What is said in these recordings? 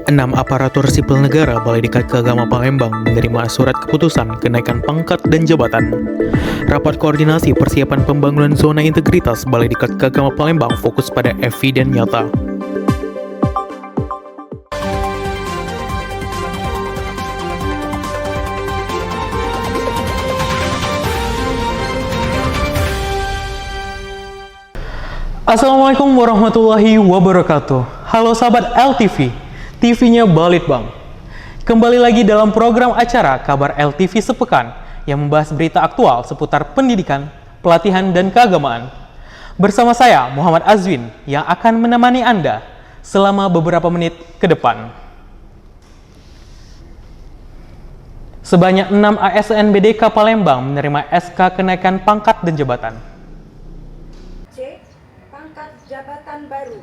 6 aparatur sipil negara Balai Diklat Keagama Palembang menerima surat keputusan kenaikan pangkat dan jabatan. Rapat koordinasi persiapan pembangunan zona integritas Balai Diklat Keagama Palembang fokus pada eviden nyata. Assalamualaikum warahmatullahi wabarakatuh. Halo sahabat LTV, TV-nya Balitbang. Kembali lagi dalam program acara Kabar LTV Sepekan yang membahas berita aktual seputar pendidikan, pelatihan, dan keagamaan. Bersama saya, Muhammad Azwin, yang akan menemani Anda selama beberapa menit ke depan. Sebanyak 6 ASN BDK Palembang menerima SK kenaikan pangkat dan jabatan. Jabatan baru,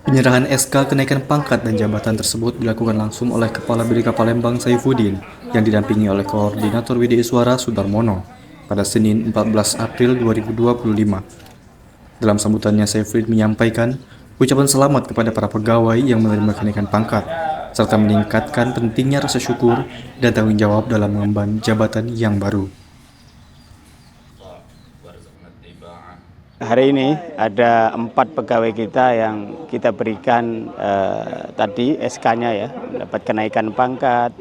Penyerahan SK kenaikan pangkat dan jabatan tersebut dilakukan langsung oleh Kepala BDK Palembang Saifuddin yang didampingi oleh Koordinator WDI Suara Sudarmono pada Senin 14 April 2025. Dalam sambutannya, Saifuddin menyampaikan ucapan selamat kepada para pegawai yang menerima kenaikan pangkat serta meningkatkan pentingnya rasa syukur dan tanggung jawab dalam mengemban jabatan yang baru. Hari ini ada 4 pegawai kita yang kita berikan tadi SK-nya ya, mendapat kenaikan pangkat.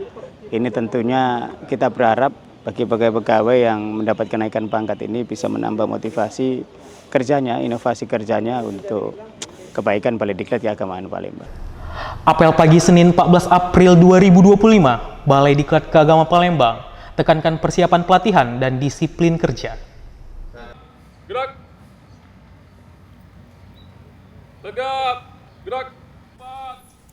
Ini tentunya kita berharap bagi pegawai-pegawai yang mendapat kenaikan pangkat ini bisa menambah motivasi kerjanya, inovasi kerjanya untuk kebaikan Balai Diklat Keagamaan Palembang. Apel pagi Senin 14 April 2025, Balai Diklat Keagama Palembang tekankan persiapan pelatihan dan disiplin kerja. Gerak. Tegap, gerak,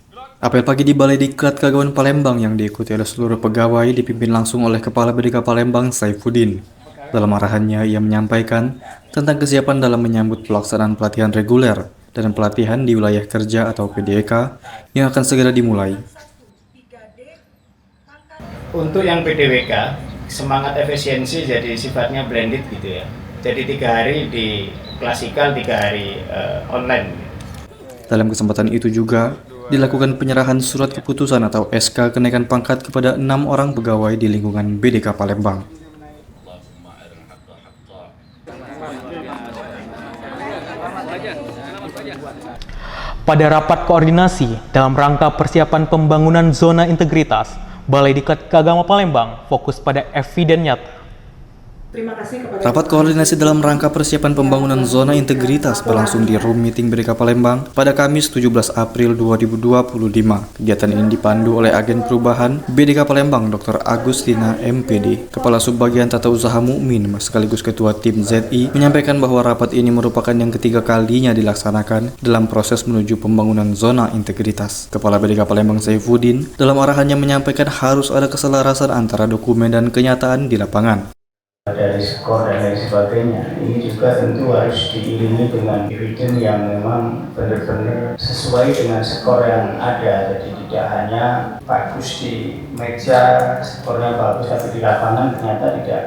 gerak. Apel pagi di Balai Diklat Keagamaan Palembang yang diikuti oleh seluruh pegawai dipimpin langsung oleh Kepala BDK Palembang Saifuddin. Dalam arahannya, ia menyampaikan tentang kesiapan dalam menyambut pelaksanaan pelatihan reguler dan pelatihan di wilayah kerja atau PDK yang akan segera dimulai. Untuk yang PDWK, semangat efisiensi jadi sifatnya blended gitu ya. Jadi 3 hari di klasikal, 3 hari online. Dalam kesempatan itu juga dilakukan penyerahan surat keputusan atau SK kenaikan pangkat kepada 6 orang pegawai di lingkungan BDK Palembang. Pada rapat koordinasi dalam rangka persiapan pembangunan zona integritas, Balai Diklat Keagama Palembang fokus pada eviden nyata. Rapat koordinasi dalam rangka persiapan pembangunan zona integritas berlangsung di Room Meeting BDK Palembang pada Kamis 17 April 2025. Kegiatan ini dipandu oleh Agen Perubahan BDK Palembang Dr. Agustina MPD, Kepala Subbagian Tata Usaha Mukmin sekaligus Ketua Tim ZI, menyampaikan bahwa rapat ini merupakan yang ketiga kalinya dilaksanakan dalam proses menuju pembangunan zona integritas. Kepala BDK Palembang Saifuddin dalam arahannya menyampaikan harus ada keselarasan antara dokumen dan kenyataan di lapangan. Dari skor dan lain sebagainya, ini juga tentu harus diiringi dengan eviden yang memang benar-benar sesuai dengan skor yang ada. Jadi tidak hanya bagus di meja, skornya bagus, tapi di lapangan ternyata tidak.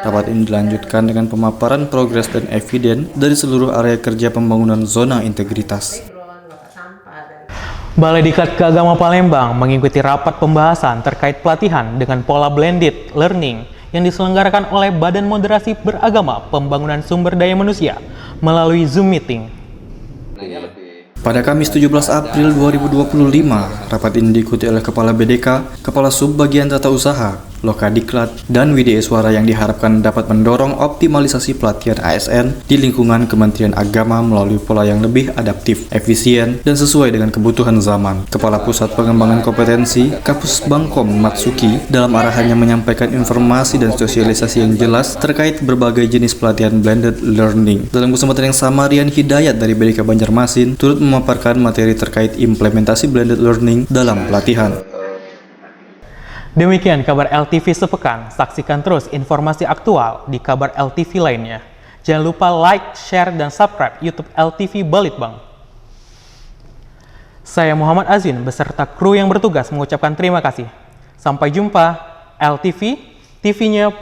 Rapat ini dilanjutkan dengan pemaparan progres dan eviden dari seluruh area kerja pembangunan zona integritas. Balai Diklat Keagama Palembang mengikuti rapat pembahasan terkait pelatihan dengan pola blended learning yang diselenggarakan oleh Badan Moderasi Beragama Pembangunan Sumber Daya Manusia melalui Zoom Meeting. Pada Kamis 17 April 2025, rapat ini diikuti oleh Kepala BDK, Kepala Subbagian Tata Usaha, Lokadiklat, dan WDI Suara yang diharapkan dapat mendorong optimalisasi pelatihan ASN di lingkungan Kementerian Agama melalui pola yang lebih adaptif, efisien, dan sesuai dengan kebutuhan zaman. Kepala Pusat Pengembangan Kompetensi, Kapus Bangkom Matsuki, dalam arahannya menyampaikan informasi dan sosialisasi yang jelas terkait berbagai jenis pelatihan blended learning. Dalam kesempatan yang sama, Rian Hidayat dari BDK Banjarmasin turut memaparkan materi terkait implementasi blended learning dalam pelatihan. Demikian kabar LTV Sepekan. Saksikan terus informasi aktual di kabar LTV lainnya. Jangan lupa like, share, dan subscribe YouTube LTV Balitbang. Saya Muhammad Azwin beserta kru yang bertugas mengucapkan terima kasih. Sampai jumpa, LTV, TV-nya